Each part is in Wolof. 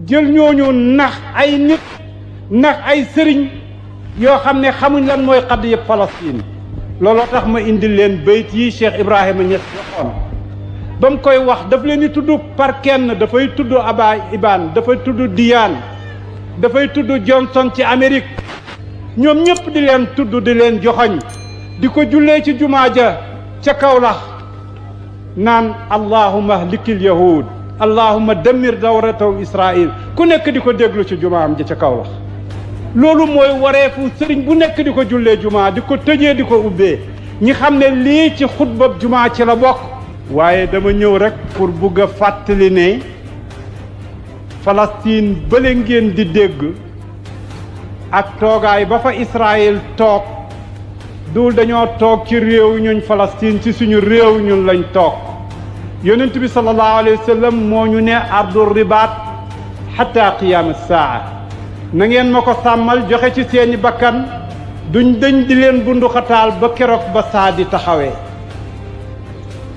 jël ñooñu nax ay nit nax ay sëriñ yoo xam ne xamuñ lan mooy qadiya Palestine. looloo tax ma indi leen bayt yi Cheikh Ibrahima Niass waxoon ba mu koy wax daf leen di tudd par kenn dafay tudd Aba Iban dafay tudd Diane dafay tudd Johnson ci Amérique ñoom ñëpp di leen tudd di leen joxoñ di ko jullee ci jumaa ja ca Kawlax naan allahumma ahlikil yahud allahumma dammir dawrataw Israil ku nekk di ko déglu ci jumaam ja ca Kawlax loolu mooy wareefu sëriñ bu nekk di ko jullee jumaa di ko tëjee di ko ubbee ñi xam ne lii ci xutbab jumaa ci la bokk. waaye dama ñëw rek pour bugg a fàttali ne Palestine bële ngeen di dégg ak toogaay ba fa Israël toog dul dañoo toog ci réew ñuñ Palestine ci suñu réew ñun lañ toog yonent bi sallallahu alayhi wa sallam moo ñu ne ardu ribaat hatta qiyaam as-saa na ngeen ma ko sàmmal joxe ci seeni bakkan duñ dañ di leen bunduxataal ba keroog ba saa di taxawee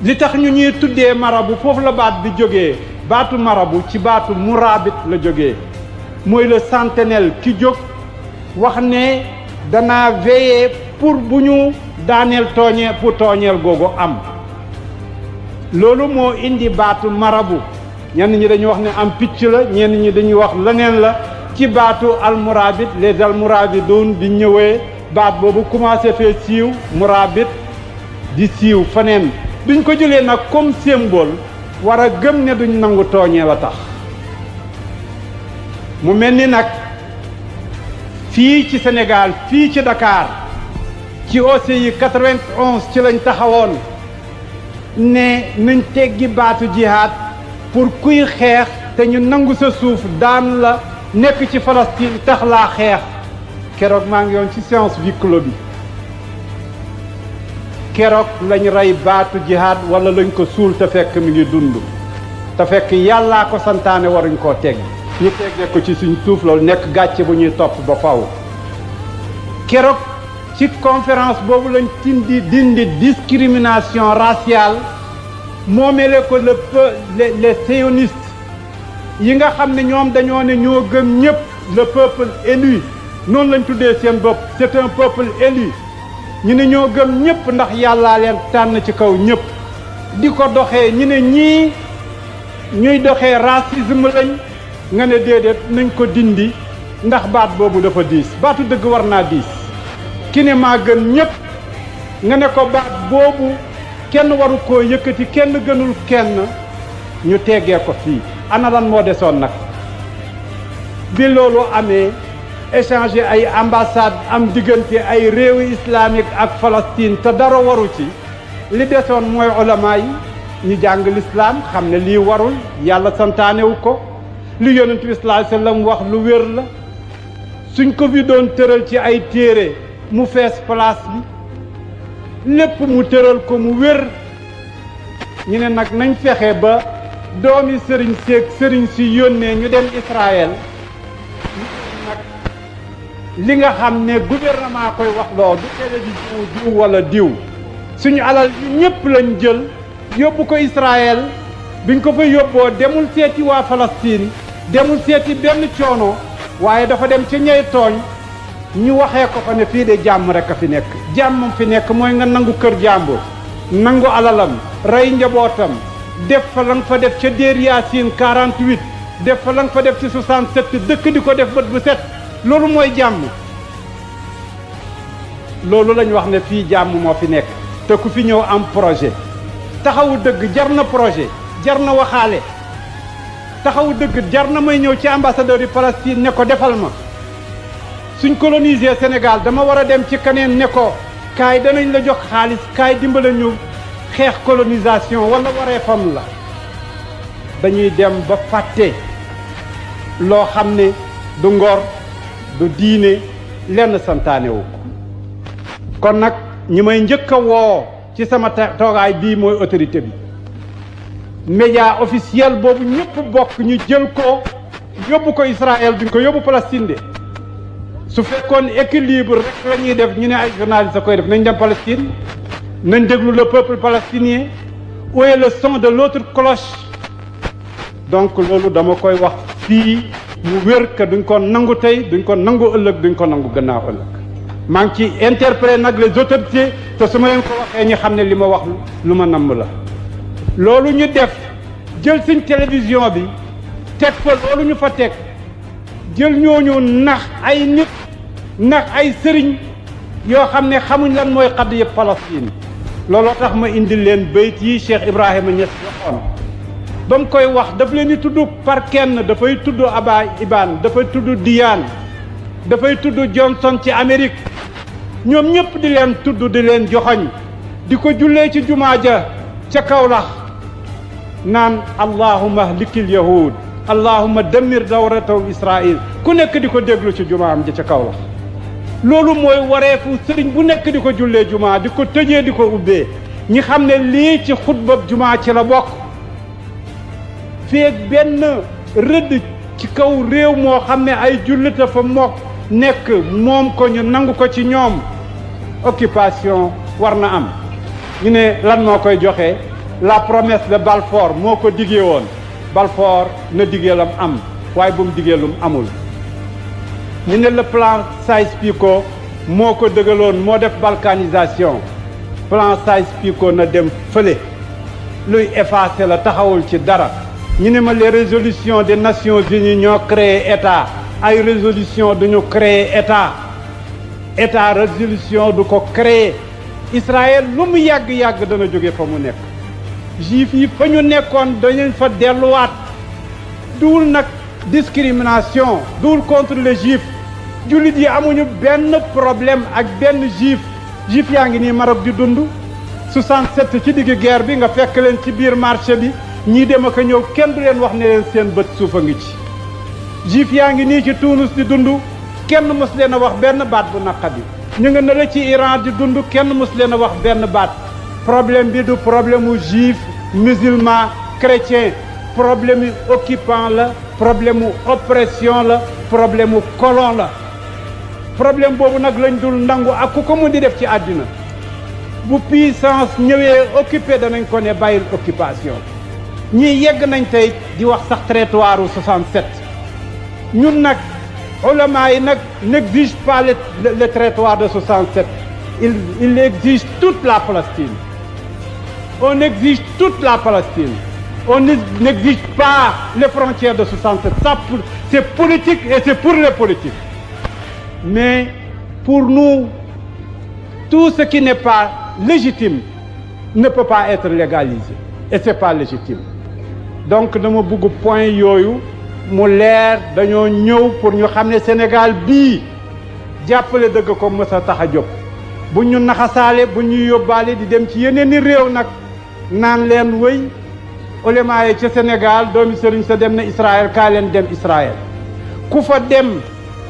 li tax ñu ñuy tuddee marabu foofu la baat bi jógee baatu marabu ci baatu murabit la jógee mooy le sentinelle ki jóg wax ne danaa veiller pour bu ñu daaneel tooñee pour tooñeel googu am loolu moo indi baatu marabu ñenn ñi dañuy wax ne am picc la ñenn ñi dañuy wax leneen la ci baatu almurabit les almurabidun bi ñëwee baat boobu commencé fee siiw murabit di siiw faneen duñ ko jëlee nag comme symbole war a gëm ne duñ nangu tooñee la tax mu mel ni nag fii ci Sénégal fii ci Dakar ci OCI 91 ci lañ taxawoon ne nañ teggi baatu jihaad pour kuy xeex te ñu nangu sa suuf daan la nekk ci Palestine tax laa xeex keroog maa ngi yoon ci séance huis clos bi keroog lañ rey baatu jihaad wala lañ ko suul te fekk mi ngi dund te fekk yàllaa ko santaane waruñ koo teg ñu teggee ko ci suñ suuf loolu nekk gàcce bu ñuy topp ba faw keroog ci conférence boobu lañ dindi discrimination raciale moomele ko les sionistes yi nga xam ne ñoom dañoo ne ñoo gëm ñëpp le peuple élu noonu lañ tuddee seen bopp c'est un peuple élu ñu ne ñoo gëm ñëpp ndax yàllaa leen tànn ci kaw ñëpp di ko doxee ñu ne ñii ñuy doxee racisme lañ nga ne déedéet nañ ko dindi ndax baat boobu dafa diis baatu dëgg war naa diis ki ne maa gën ñëpp nga ne ko baat boobu kenn waru koo yëkkati kenn gënul kenn ñu teggee ko fii ana lan moo desoon nag bi loolu amee échanger ay ambassade am diggante ay réewi islamique ak Palestine te dara waru ci li desoon mooy ulama yi ñu jàng l'islam xam ne lii warul yàlla santaanewu ko li yonent bi sallallahu alayhi wasallam wax lu wér la suñ ko fi doon tëral ci ay téere mu fees place bi lépp mu tëral ko mu wér ñu ne nag nañ fexe ba doomi sëriñ seeg sëriñ si yónnee ñu dem Israël li nga xam ne gouvernement koy wax loo du télé di diw wala diw suñu alal yi ñëpp lañ jël yóbbu ko Israël biñ ko fa yóbboo demul seeti waa Palestine demul seeti benn coono waaye dafa dem ca ñey tooñ ñu waxee ko fa ne fii de jàmm rek a fi nekk jàmm fi nekk mooy nga nangu kër jàmbur nangu alalam rey njabootam def fa la nga fa def ca Deir Yaasin 48 def fa la nga fa def ci 67 dëkk di ko def bët bu set loolu mooy jàmm loolu lañ wax ne fii jàmm moo fi nekk te ku fi ñëw am projet taxawu dëgg jar na projet jar na waxaale taxawu dëgg jar na may ñëw ci ambassadeur yi Palestine ne ko defal ma suñ coloniser Sénégal dama war a dem ci keneen ne ko kaay danañ la jox xaalis kaay dimbale ñu xeex colonisation wala waree fam la dañuy dem ba fàtte loo xam ne du ngor du diine lenn santaane wu ko kon nag ñi may njëkk a woo ci sama toogaay bii mooy autorité bi média officiel boobu ñëpp bokk ñu jël ko yóbbu ko Israël duñ ko yóbbu Palestine de su fekkoon équilibre rek la ñuy def ñu ne ay journaliste a koy def nañ dem Palestine nañ déglu le peuple palestinien où est le son de l'autre cloche donc loolu dama koy wax fii mu wér que duñ ko nangu tey duñ ko nangu ëllëg duñ ko nangu gannaaw ëllëg maa ngi ci interpellé nag les autorités te su ma leen ko waxee ñi xam ne li ma wax lu ma namm la loolu ñu def jël suñ télévision bi teg fa loolu ñu fa teg jël ñooñu nax ay nit nax ay sëriñ yoo xam ne xamuñ lan mooy qadiya Palestine looloo tax ma indi leen bayt yi Cheikh Ibrahima Niass waxoon ba mu koy wax daf leen di tudd par kenn dafay tudd Aba Iban dafay tudd Diane dafay tudd Johnson ci Amérique ñoom ñëpp di leen tudd di leen joxoñ di ko jullee ci jumaa ja ca Kawlax naan allahumma ahlikil yahud allahumma dammir dawrataw Israël ku nekk di ko déglu ci jumaam ja ca Kawlax loolu mooy wareefu sëriñ bu nekk di ko jullee jumaa di ko tëjee di ko ubbee ñi xam ne lii ci xutbab jumaa ci la bokk feeg benn rëdd ci kaw réew moo xam ne ay jullita fa mokk nekk moom ko ñu nangu ko ci ñoom occupation war na am ñu ne lan moo koy joxe la promesse de Balfour moo ko diggee woon Balfour na diggee lam am waaye bu mu diggee lum amul ñu ne le plan Sykes-Picot moo ko dëgaloon moo def balkanisation plan Sykes-Picot na dem fële luy effacé la taxawul ci dara ñu ne ma les résolutions des Nations Unies ñoo créé état ay résolution duñu créé état résolution du ko créé Israël lu mu yàgg-yàgg dana jóge fa mu nekk juif yi fa ñu nekkoon dañu fa delluwaat duwul nag discrimination duwul contre les juifs jullit yi amuñu benn problème ak benn juif yaa ngi nii Maroc di dund 67 ci digg guerre bi nga fekk leen ci biir marché bi ñii dem ak a ñëw kenn du leen wax ne leen seen bët suufa ngi ci juif yaa ngi nii ci Tunis di dund kenn mës leen a wax benn baat bu naqadi ñu nga ne la ci Iran di dund kenn mës leen a wax benn baat problème bi du problème mu juif musulman chrétien problème mu occupant la problème mu oppression la problème mu colon la problème boobu nag lañ dul nangu ak ku ko mun di def ci àddina bu puissance ñëwee occupé danañ ko ne bàyyil occupation ñii yegg nañ tey di wax sax territoire 67 ñun nag ulama yi nag n'exige pas le territoire de 67 il exige toute la Palestine on exige toute la Palestine on n'exige pas les frontières de 67 ça c'est politique et c'est pour les politiques mais pour nous tout ce qui n'est pas légitime ne peut pas être légalisé et c'est pas légitime donc dama bëgg point yooyu mu leer dañoo ñëw pour ñu xam ne Sénégal bii jàppale dëgg ko mës a tax a jóg bu ñu naxasaale bu ñu yóbbaale di dem ci yeneen i réew nag naan leen wëy ulama yi ca Sénégal doomi sëriñ sa dem na Israël kaa leen dem Israël ku fa dem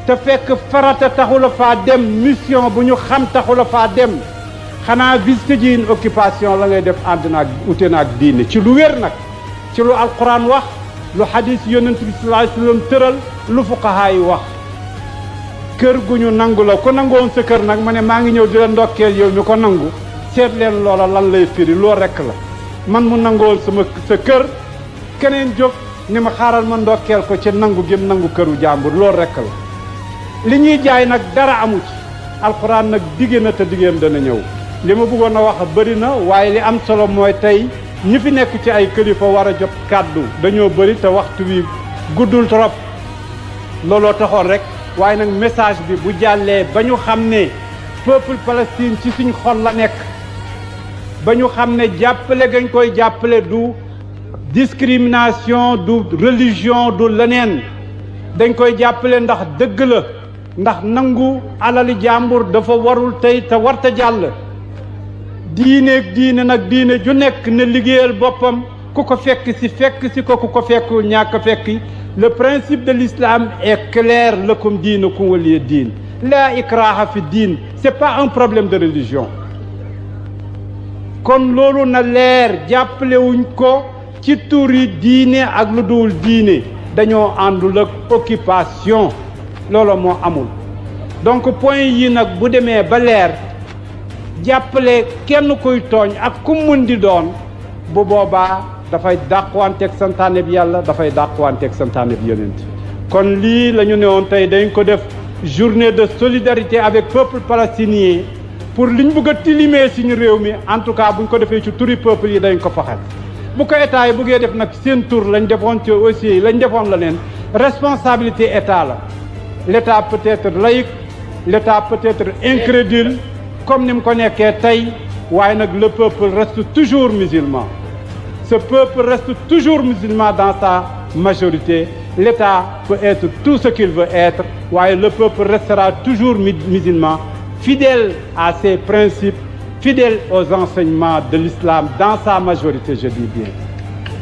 te fekk farata taxula faa dem mission bu ñu xam taxula faa dem xanaa visite ji une occupation la ngay def ànd naag ute naag diine ci lu wér nag ci lu alquran wax lu hadis yonent bi sallallahu alayhi wasallam tëral lu fuqaha yi wax kër gu ñu nangu la ko nangoon sa kër nag ma ne maa ngi ñëw di la ndokkeel yow mi ko nangu seet leen loola lan lay firi loolu rekk la man mu nangoon sa kër keneen jóg ni ma xaaral ma ndokkeel ko ci nangu gém nangu këru jàmbur loolu rekk la li ñuy jaay nag dara amu ci alquran nag digée na te digéem dana ñëw li ma bëggoon a wax bëri na waaye li am solo mooy tey ñi fi nekk ci ay kilifa war a jot kàddu dañoo bëri te waxtu wi guddul trop looloo taxoon rek waaye nag message bi bu jàllee ba ñu xam ne peuple Palestine ci suñ xol la nekk ba ñu xam ne jàppale gañ koy jàppale du discrimination du religion du leneen dañ koy jàppale ndax dëgg la ndax nangu alali jàmbur dafa warul tey te warta jàll diineeg diine nag diine ju nekk ne liggéeyal boppam ku ko fekk si ko ku ko fekkul ñàkk fekk le principe de l'islam est clair lakum diinukum waliya diin la ikraha fi diin c'est pas un problème de religion kon loolu na leer jàppalewuñ ko ci turi diine ak lu dul diine dañoo àndul ak occupation loolu moo amul donc point yi nag bu demee ba leer jàppale kenn kuy tooñ ak ku mun di doon bu boobaa dafay dàquwanteeg santaane bi yàlla dafay dàquwanteeg santaane bi yonent kon lii la ñu ne woon tey dañ ko def journée de solidarité avec peuple palestinien pour liñ bëgg a tilimee suñu réew mi en tout cas buñ ko defee ci turi peuple yi dañ ko faxal bu ko état yi bëggee def nag seen tur lañ defoon ci aussi lañ defoon la leen responsabilité état la l'état peut être laïque l'état peut être incrédule comme ni mu ko nekkee tey waaye nag le peuple reste toujours musulman ce peuple reste toujours musulman dans sa majorité l'état peut être tout ce qu'il veut être waaye le peuple restera toujours musulman fidèle à ses principes fidèle aux enseignements de l'islam dans sa majorité je dis bien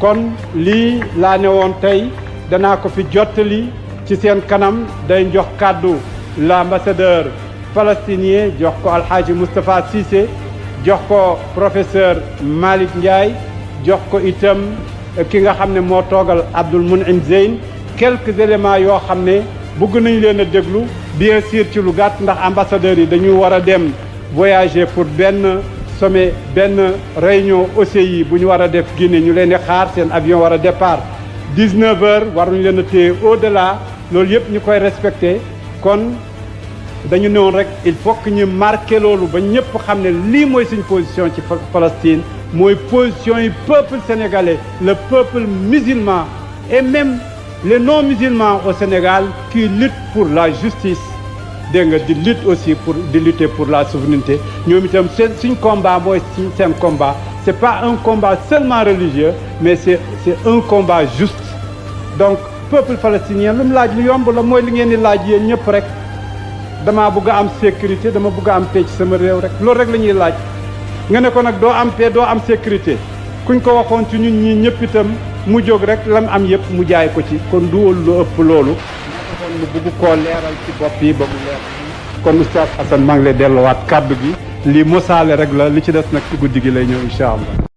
kon lii laa ne woon tey danaa ko fi jottali ci seen kanam day jox kàddu l'ambassadeur palestinien jox ko alxaaji Moustapha Cissé jox ko professeur Malick Ndiaye jox ko itam ki nga xam ne moo toogal Abdoul Mounim Zeyn quelques éléments yoo xam ne bëgg nañ leen a déglu bien sûr ci lu gàtt ndax ambassadeurs yi dañu war a dem voyager pour benn sommet benn réunion OCI bu ñu war a def Guinée ñu leen di xaar seen avion war a départ 19 heures war nañu leen a téye au-delà loolu yëpp ñu koy respecté kon dañu newoon rek il faut que ñu marqué loolu ba ñëpp xam ne lii mooy suñ position ci Palestine mooy position yi peuple sénégalais le peuple musulman et même les non musulmans au Sénégal qui luttent pour la justice dégg nga di lutte aussi di lutter pour la souveraineté ñoom itam suñ combat mooy seen combat c'est pas un combat seulement religieux mais c'est un combat juste donc peuple palestinien lu mu laaj lu yomb la mooy li ngeen di laaj yéen ñëpp rek damaa bëgg a am sécurité dama bëgg a am paix ci sama réew rek loolu rek la ñuy laaj nga ne ko nag doo am paix doo am sécurité kuñ ko waxoon ci ñun ñii ñëpp itam mu jóg rek lam am yëpp mu jaay ko ci kon duwal lu ëpp loolu kon mu bëgg koo leeral ci bopp yi ba mu leer kon Oustaz Assane maa ngi lay delluwaat kàddu gi lii mosaale rek la li ci des nag ci guddi gi lay ñëw incha allah